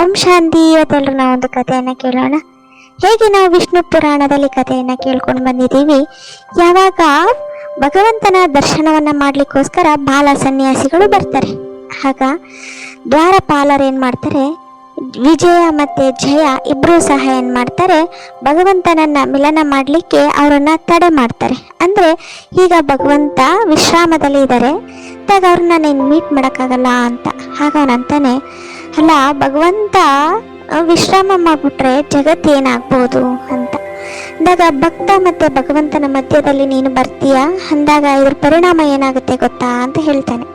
ಓಂ ಶಾಂತಿ. ಇವತ್ತೆಲ್ಲರೂ ನಾವು ಒಂದು ಕಥೆಯನ್ನು ಕೇಳೋಣ. ಹೇಗೆ ನಾವು ವಿಷ್ಣು ಪುರಾಣದಲ್ಲಿ ಕಥೆಯನ್ನು ಕೇಳ್ಕೊಂಡು ಬಂದಿದ್ದೀವಿ, ಯಾವಾಗ ಭಗವಂತನ ದರ್ಶನವನ್ನು ಮಾಡಲಿಕ್ಕೋಸ್ಕರ ಬಾಲ ಸನ್ಯಾಸಿಗಳು ಬರ್ತಾರೆ. ಆಗ ದ್ವಾರಪಾಲರು ಏನು ಮಾಡ್ತಾರೆ, ವಿಜಯ ಮತ್ತು ಜಯ ಇಬ್ಬರೂ ಸಹ ಏನು ಮಾಡ್ತಾರೆ, ಭಗವಂತನನ್ನು ಮಿಲನ ಮಾಡಲಿಕ್ಕೆ ಅವರನ್ನು ತಡೆ ಮಾಡ್ತಾರೆ. ಅಂದರೆ ಈಗ ಭಗವಂತ ವಿಶ್ರಾಮದಲ್ಲಿ ಇದ್ದಾರೆ, ಆಗ ಅವ್ರನ್ನ ನೀನು ಮೀಟ್ ಮಾಡೋಕ್ಕಾಗಲ್ಲ ಅಂತ. ಆಗ ಅವನಂತಾನೆ, ಅಲ್ಲ ಭಗವಂತ ವಿಶ್ರಾಮ ಮಾಡಿಬಿಟ್ರೆ ಜಗತ್ತು ಏನಾಗ್ಬೋದು ಅಂತ ಅಂದಾಗ, ಭಕ್ತ ಮತ್ತು ಭಗವಂತನ ಮಧ್ಯದಲ್ಲಿ ನೀನು ಬರ್ತೀಯ ಅಂದಾಗ ಇದ್ರ ಪರಿಣಾಮ ಏನಾಗುತ್ತೆ ಗೊತ್ತಾ ಅಂತ ಹೇಳ್ತಾನೆ.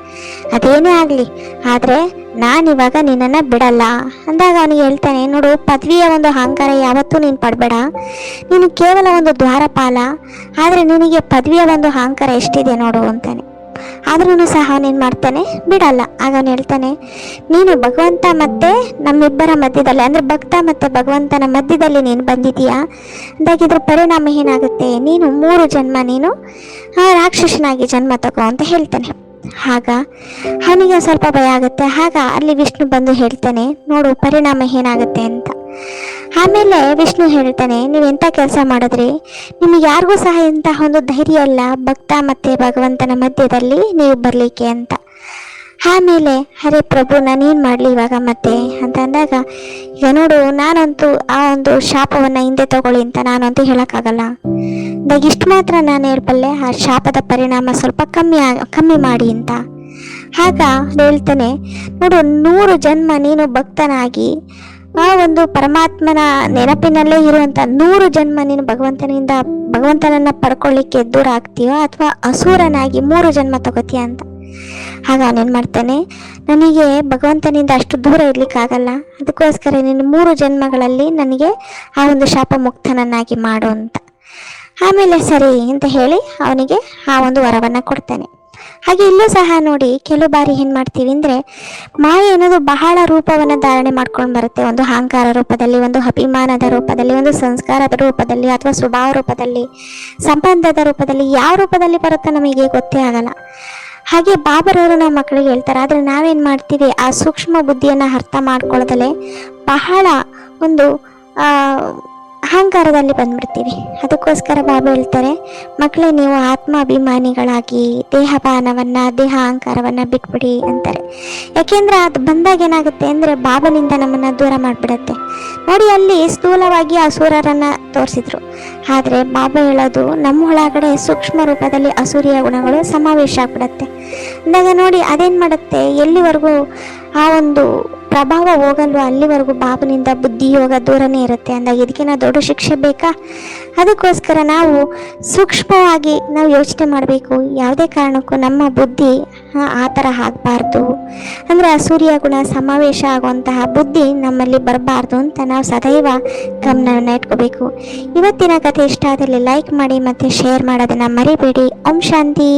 ಅದೇನೇ ಆಗಲಿ, ಆದರೆ ನಾನಿವಾಗ ನಿನ್ನನ್ನು ಬಿಡಲ್ಲ ಅಂದಾಗ ಅವನಿಗೆ ಹೇಳ್ತಾನೆ, ನೋಡು ಪದವಿಯ ಒಂದು ಅಹಂಕಾರ ಯಾವತ್ತೂ ನೀನು ಪಡಬೇಡ, ನೀನು ಕೇವಲ ಒಂದು ದ್ವಾರಪಾಲ, ಆದರೆ ನಿನಗೆ ಪದವಿಯ ಒಂದು ಅಹಂಕಾರ ಎಷ್ಟಿದೆ ನೋಡು ಅಂತಾನೆ. ಆದ್ರೂ ಸಹ ಅವನೇನು ಮಾಡ್ತಾನೆ, ಬಿಡಲ್ಲ. ಆಗ ಅವನು ಹೇಳ್ತಾನೆ, ನೀನು ಭಗವಂತ ಮತ್ತು ನಮ್ಮಿಬ್ಬರ ಮಧ್ಯದಲ್ಲಿ, ಅಂದರೆ ಭಕ್ತ ಮತ್ತು ಭಗವಂತನ ಮಧ್ಯದಲ್ಲಿ ನೀನು ಬಂದಿದೀಯಾ ಅಂದಾಗ ಇದ್ರ ಪರಿಣಾಮ ಏನಾಗುತ್ತೆ, ನೀನು 3 ಜನ್ಮ ನೀನು ರಾಕ್ಷಸನಾಗಿ ಜನ್ಮ ತಗೋ ಅಂತ ಹೇಳ್ತಾನೆ. ಆಗ ಅವನಿಗೆ ಸ್ವಲ್ಪ ಭಯ ಆಗುತ್ತೆ. ಆಗ ಅಲ್ಲಿ ವಿಷ್ಣು ಬಂದು ಹೇಳ್ತಾನೆ, ನೋಡು ಪರಿಣಾಮ ಏನಾಗುತ್ತೆ ಅಂತ. ಆಮೇಲೆ ವಿಷ್ಣು ಹೇಳ್ತಾನೆ, ನೀವೆಂಥ ಕೆಲಸ ಮಾಡಿದ್ರಿ, ನಿಮಗೆ ಯಾರಿಗೂ ಸಹ ಇಂತಹ ಒಂದು ಧೈರ್ಯ ಇಲ್ಲ ಭಕ್ತ ಮತ್ತು ಭಗವಂತನ ಮಧ್ಯದಲ್ಲಿ ನೀವು ಬರಲಿಕ್ಕೆ ಅಂತ. ಆಮೇಲೆ ಹರೇ ಪ್ರಭು ನಾನೇನು ಮಾಡಲಿ ಇವಾಗ ಮತ್ತೆ ಅಂತ ಅಂದಾಗ, ಈಗ ನೋಡು ನಾನಂತೂ ಆ ಒಂದು ಶಾಪವನ್ನು ಹಿಂದೆ ತಗೊಳ್ಳಿ ಅಂತ ನಾನಂತೂ ಹೇಳೋಕ್ಕಾಗಲ್ಲ ಅಂದಾಗ, ಇಷ್ಟು ಮಾತ್ರ ನಾನು ಹೇಳ್ಬಲ್ಲೆ, ಆ ಶಾಪದ ಪರಿಣಾಮ ಸ್ವಲ್ಪ ಕಮ್ಮಿ ಮಾಡಿ ಅಂತ. ಆಗ ಹೇಳ್ತಾನೆ, ನೋಡು 100 ಜನ್ಮ ನೀನು ಭಕ್ತನಾಗಿ ಆ ಒಂದು ಪರಮಾತ್ಮನ ನೆನಪಿನಲ್ಲೇ ಇರುವಂಥ 100 ಜನ್ಮ ನೀನು ಭಗವಂತನನ್ನು ಪಡ್ಕೊಳ್ಳಿಕ್ಕೆ ದೂರ ಆಗ್ತೀಯೋ ಅಥವಾ ಅಸುರನಾಗಿ 3 ಜನ್ಮ ತಗೋತೀಯ ಅಂತ. ಆಗ ಅವನೇನು ಮಾಡ್ತಾನೆ, ನನಗೆ ಭಗವಂತನಿಂದ ಅಷ್ಟು ದೂರ ಇರ್ಲಿಕ್ಕಾಗಲ್ಲ, ಅದಕ್ಕೋಸ್ಕರ ನೀನು 3 ಜನ್ಮಗಳಲ್ಲಿ ನನಗೆ ಆ ಒಂದು ಶಾಪ ಮುಕ್ತನನ್ನಾಗಿ ಮಾಡು ಅಂತ. ಆಮೇಲೆ ಸರಿ ಅಂತ ಹೇಳಿ ಅವನಿಗೆ ಆ ಒಂದು ವರವನ್ನು ಕೊಡ್ತಾನೆ. ಹಾಗೆ ಇಲ್ಲೂ ಸಹ ನೋಡಿ, ಕೆಲವು ಬಾರಿ ಏನು ಮಾಡ್ತೀವಿ ಅಂದರೆ, ಮಾಯೆ ಅನ್ನೋದು ಬಹಳ ರೂಪವನ್ನು ಧಾರಣೆ ಮಾಡ್ಕೊಂಡು ಬರುತ್ತೆ. ಒಂದು ಅಹಂಕಾರ ರೂಪದಲ್ಲಿ, ಒಂದು ಅಭಿಮಾನದ ರೂಪದಲ್ಲಿ, ಒಂದು ಸಂಸ್ಕಾರದ ರೂಪದಲ್ಲಿ, ಅಥವಾ ಸ್ವಭಾವ ರೂಪದಲ್ಲಿ, ಸಂಬಂಧದ ರೂಪದಲ್ಲಿ, ಯಾವ ರೂಪದಲ್ಲಿ ಬರುತ್ತೋ ನಮಗೆ ಗೊತ್ತೇ ಆಗಲ್ಲ. ಹಾಗೆ ಬಾಬರವರು ನಮ್ಮ ಮಕ್ಕಳಿಗೆ ಹೇಳ್ತಾರೆ. ಆದರೆ ನಾವೇನು ಮಾಡ್ತೀವಿ, ಆ ಸೂಕ್ಷ್ಮ ಬುದ್ಧಿಯನ್ನು ಅರ್ಥ ಮಾಡ್ಕೊಳ್ಳೋದಲ್ಲೇ ಬಹಳ ಒಂದು ಅಹಂಕಾರದಲ್ಲಿ ಬಂದ್ಬಿಡ್ತೀವಿ. ಅದಕ್ಕೋಸ್ಕರ ಬಾಬಾ ಹೇಳ್ತಾರೆ, ಮಕ್ಕಳೇ ನೀವು ಆತ್ಮಾಭಿಮಾನಿಗಳಾಗಿ ದೇಹಪಾನವನ್ನು, ದೇಹ ಅಹಂಕಾರವನ್ನು ಬಿಟ್ಬಿಡಿ ಅಂತಾರೆ. ಯಾಕೆಂದರೆ ಅದು ಬಂದಾಗ ಏನಾಗುತ್ತೆ ಅಂದರೆ, ಬಾಬನಿಂದ ನಮ್ಮನ್ನು ದೂರ ಮಾಡಿಬಿಡತ್ತೆ. ನೋಡಿ, ಅಲ್ಲಿ ಸ್ಥೂಲವಾಗಿ ಅಸುರರನ್ನು ತೋರಿಸಿದ್ರು, ಆದರೆ ಬಾಬಾ ಹೇಳೋದು ನಮ್ಮ ಒಳಗಡೆ ಸೂಕ್ಷ್ಮ ರೂಪದಲ್ಲಿ ಅಸುರಿಯ ಗುಣಗಳು ಸಮಾವೇಶ ಆಗ್ಬಿಡತ್ತೆ ಅಂದಾಗ ನೋಡಿ, ಅದೇನು ಮಾಡುತ್ತೆ, ಎಲ್ಲಿವರೆಗೂ ಆ ಒಂದು ಪ್ರಭಾವ ಹೋಗಲ್ವ ಅಲ್ಲಿವರೆಗೂ ಬಾಬನಿಂದ ಬುದ್ಧಿ ಯೋಗ ದೂರನೇ ಇರುತ್ತೆ ಅಂದಾಗ ಇದಕ್ಕಿಂತ ದೊಡ್ಡ ಶಿಕ್ಷೆ ಬೇಕಾ? ಅದಕ್ಕೋಸ್ಕರ ನಾವು ಸೂಕ್ಷ್ಮವಾಗಿ ನಾವು ಯೋಚನೆ ಮಾಡಬೇಕು. ಯಾವುದೇ ಕಾರಣಕ್ಕೂ ನಮ್ಮ ಬುದ್ಧಿ ಆ ಥರ ಆಗಬಾರ್ದು, ಅಂದರೆ ಅಸೂರ್ಯ ಗುಣ ಸಮಾವೇಶ ಆಗುವಂತಹ ಬುದ್ಧಿ ನಮ್ಮಲ್ಲಿ ಬರಬಾರ್ದು ಅಂತ ನಾವು ಸದೈವ ಗಮನವನ್ನು ಇಟ್ಕೋಬೇಕು. ಇವತ್ತಿನ ಕಥೆ ಇಷ್ಟ ಆದಲ್ಲಿ ಲೈಕ್ ಮಾಡಿ ಮತ್ತು ಶೇರ್ ಮಾಡೋದನ್ನು ಮರಿಬೇಡಿ. ಓಂ ಶಾಂತಿ.